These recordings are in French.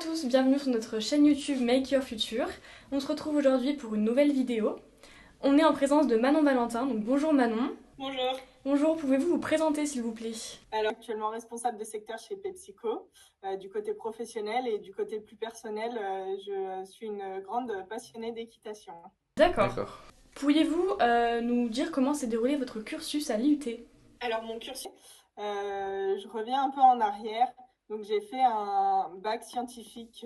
tous, bienvenue sur notre chaîne YouTube Make Your Future. On se retrouve aujourd'hui pour une nouvelle vidéo. On est en présence de Manon Valentin, donc bonjour Manon. Bonjour. Bonjour, pouvez-vous vous présenter s'il vous plaît? Alors, actuellement responsable de secteur chez PepsiCo, du côté professionnel et du côté plus personnel, je suis une grande passionnée d'équitation. D'accord. Pourriez-vous nous dire comment s'est déroulé votre cursus à l'IUT? Alors, mon cursus, je reviens un peu en arrière. Donc, j'ai fait un bac scientifique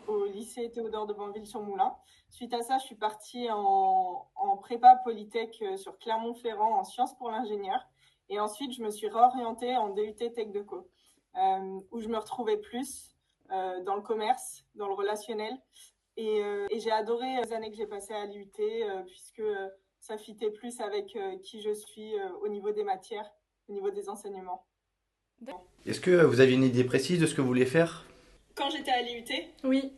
au lycée Théodore de Banville-sur-Moulin. Suite à ça, je suis partie en prépa Polytech sur Clermont-Ferrand en sciences pour l'ingénieur. Et ensuite, je me suis réorientée en DUT Tech Deco, où je me retrouvais plus dans le commerce, dans le relationnel. Et j'ai adoré les années que j'ai passées à l'IUT, puisque ça fitait plus avec qui je suis au niveau des matières, au niveau des enseignements. Est-ce que vous aviez une idée précise de ce que vous vouliez faire? Quand j'étais à l'IUT, Oui.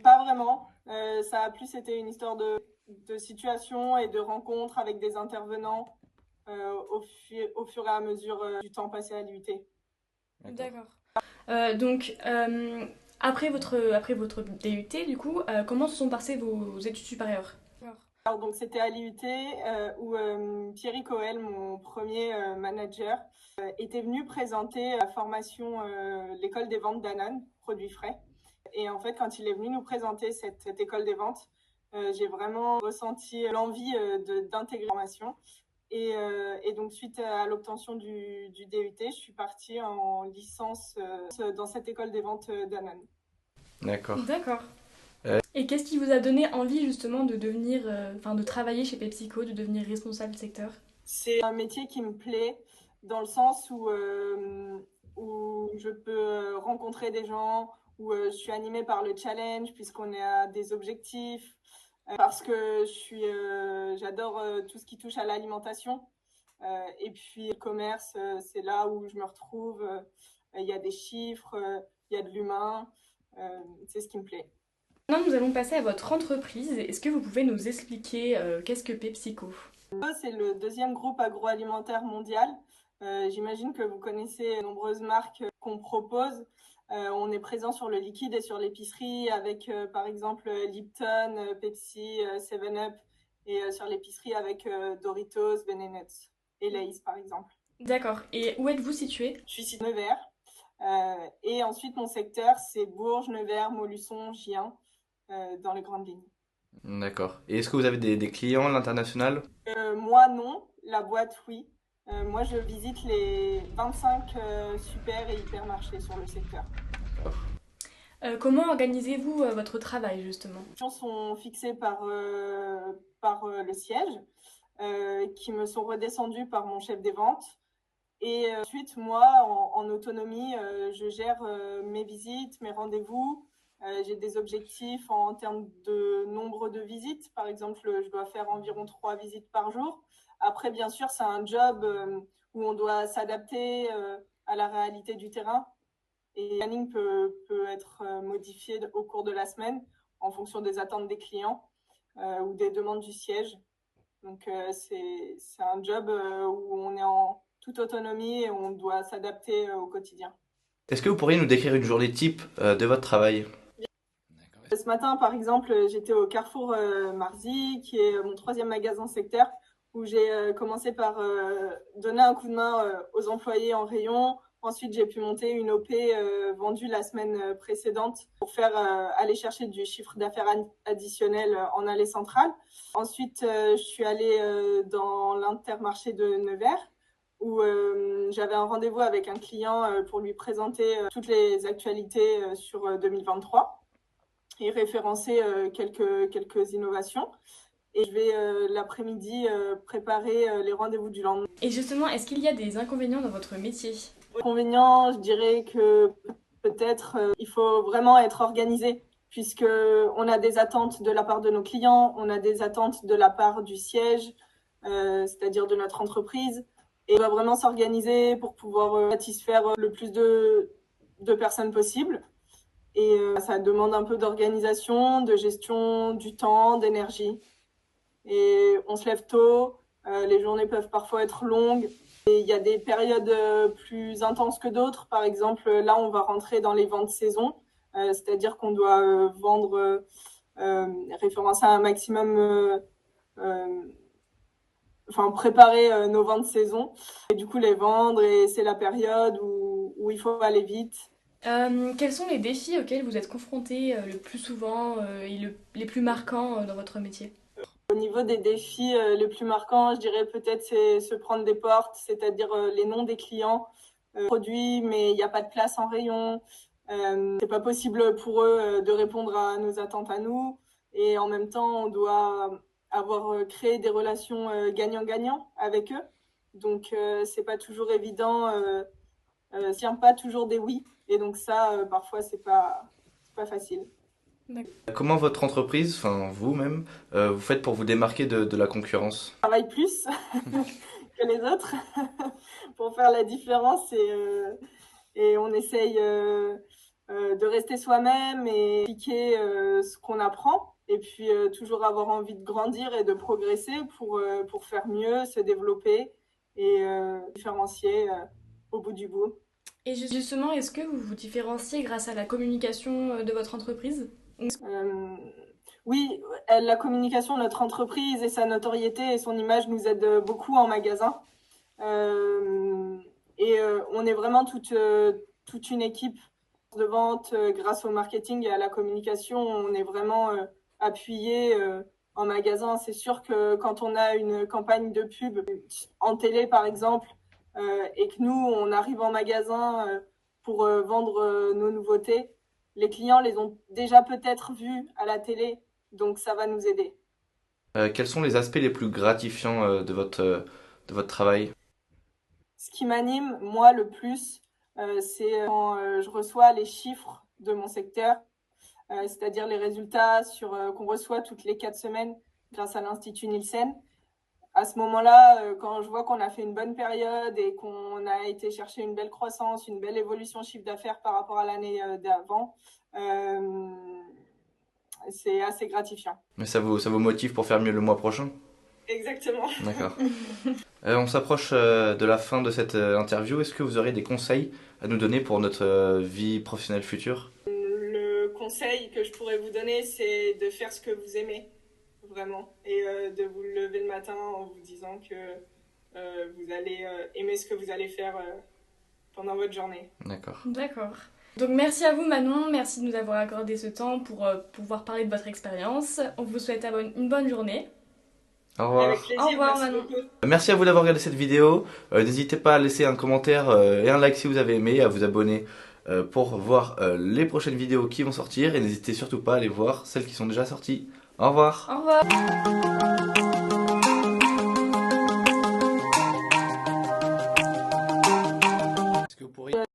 pas vraiment. Ça a plus été une histoire de situation et de rencontres avec des intervenants au fur et à mesure du temps passé à l'IUT. D'accord. Après votre DUT, du coup, comment se sont passées vos études supérieures? Alors, donc c'était à l'IUT où Thierry Coel, mon premier manager, était venu présenter la formation l'école des ventes Danone, produits frais. Et en fait, quand il est venu nous présenter cette école des ventes, j'ai vraiment ressenti l'envie d'intégrer la formation. Et donc, suite à l'obtention du DUT, je suis partie en licence dans cette école des ventes Danone. D'accord. D'accord. Et qu'est-ce qui vous a donné envie justement de devenir, de travailler chez PepsiCo, de devenir responsable de secteur? C'est un métier qui me plaît dans le sens où je peux rencontrer des gens, où je suis animée par le challenge puisqu'on a des objectifs, parce que j'adore tout ce qui touche à l'alimentation. Et puis le commerce, c'est là où je me retrouve. Il y a des chiffres, il y a de l'humain. C'est ce qui me plaît. Maintenant, nous allons passer à votre entreprise. Est-ce que vous pouvez nous expliquer qu'est-ce que PepsiCo? C'est le deuxième groupe agroalimentaire mondial. J'imagine que vous connaissez de nombreuses marques qu'on propose. On est présent sur le liquide et sur l'épicerie avec par exemple Lipton, Pepsi, 7-Up et sur l'épicerie avec Doritos, Ben Nuts et Lay's par exemple. D'accord. Et où êtes-vous situé? Je suis située à Nevers. Et ensuite mon secteur c'est Bourges, Nevers, Montluçon, Gien dans les grandes lignes. D'accord. Et est-ce que vous avez des clients à l'international? Moi, non. La boîte, oui. Moi, je visite les 25 super et hypermarchés sur le secteur. Comment organisez-vous votre travail justement? Les gens sont fixés par le siège, qui me sont redescendus par mon chef des ventes. Et ensuite, moi, en autonomie, je gère mes visites, mes rendez-vous. J'ai des objectifs en termes de nombre de visites. Par exemple, je dois faire environ 3 visites par jour. Après, bien sûr, c'est un job où on doit s'adapter à la réalité du terrain. Et le planning peut être modifié au cours de la semaine en fonction des attentes des clients ou des demandes du siège. Donc, c'est un job où on est en toute autonomie et on doit s'adapter au quotidien. Est-ce que vous pourriez nous décrire une journée type de votre travail? Ce matin, par exemple, j'étais au Carrefour Marzy, qui est mon 3e magasin secteur, où j'ai commencé par donner un coup de main aux employés en rayon. Ensuite, j'ai pu monter une OP vendue la semaine précédente pour faire aller chercher du chiffre d'affaires additionnel en allée centrale. Ensuite, je suis allée dans l'Intermarché de Nevers, où j'avais un rendez-vous avec un client pour lui présenter toutes les actualités sur 2023 et référencer quelques innovations. Et je vais l'après-midi préparer les rendez-vous du lendemain. Et justement, est-ce qu'il y a des inconvénients dans votre métier? Inconvénients, je dirais que peut-être il faut vraiment être organisé, puisque on a des attentes de la part de nos clients, on a des attentes de la part du siège, c'est-à-dire de notre entreprise, et on doit vraiment s'organiser pour pouvoir satisfaire le plus de personnes possible. Et ça demande un peu d'organisation, de gestion du temps, d'énergie. Et on se lève tôt, les journées peuvent parfois être longues. Et il y a des périodes plus intenses que d'autres. Par exemple, là, on va rentrer dans les ventes saison. c'est-à-dire qu'on doit vendre, référencer un maximum, préparer nos ventes saison et du coup les vendre, et c'est la période où il faut aller vite. Quels sont les défis auxquels vous êtes confrontés le plus souvent et les plus marquants dans votre métier? Au niveau des défis les plus marquants, je dirais peut-être c'est se prendre des portes, c'est-à-dire les noms des clients, produits, mais il n'y a pas de place en rayon. C'est pas possible pour eux de répondre à nos attentes à nous, et en même temps on doit avoir créé des relations gagnant-gagnant avec eux. Donc c'est pas toujours évident, tient pas toujours des oui, et donc ça parfois c'est pas facile. Comment votre entreprise, enfin vous-même, vous faites pour vous démarquer de la concurrence? On travaille plus que les autres pour faire la différence, et on essaye de rester soi-même et appliquer ce qu'on apprend, et puis toujours avoir envie de grandir et de progresser pour faire mieux, se développer et différencier au bout du bout. Et justement, est-ce que vous vous différenciez grâce à la communication de votre entreprise? Oui, la communication de notre entreprise et sa notoriété et son image nous aident beaucoup en magasin. On est vraiment toute une équipe de vente. Grâce au marketing et à la communication, on est vraiment appuyé en magasin. C'est sûr que quand on a une campagne de pub en télé, par exemple, et que nous, on arrive en magasin pour vendre nos nouveautés, les clients les ont déjà peut-être vus à la télé, donc ça va nous aider. Quels sont les aspects les plus gratifiants de votre travail? Ce qui m'anime, moi, le plus, c'est quand je reçois les chiffres de mon secteur, c'est-à-dire les résultats qu'on reçoit toutes les 4 semaines grâce à l'Institut Nielsen. À ce moment-là, quand je vois qu'on a fait une bonne période et qu'on a été chercher une belle croissance, une belle évolution chiffre d'affaires par rapport à l'année d'avant, c'est assez gratifiant. Mais ça vous motive pour faire mieux le mois prochain? Exactement. D'accord. On s'approche de la fin de cette interview. Est-ce que vous aurez des conseils à nous donner pour notre vie professionnelle future? Le conseil que je pourrais vous donner, c'est de faire ce que vous aimez, vraiment, et de vous lever le matin en vous disant que vous allez aimer ce que vous allez faire pendant votre journée. D'accord. D'accord. Donc merci à vous Manon, merci de nous avoir accordé ce temps pour pouvoir parler de votre expérience. On vous souhaite une bonne journée. Au revoir. Avec plaisir. Au revoir, merci Manon. beaucoup. Merci à vous d'avoir regardé cette vidéo. N'hésitez pas à laisser un commentaire et un like si vous avez aimé, à vous abonner pour voir les prochaines vidéos qui vont sortir. Et n'hésitez surtout pas à aller voir celles qui sont déjà sorties. Au revoir. Au revoir.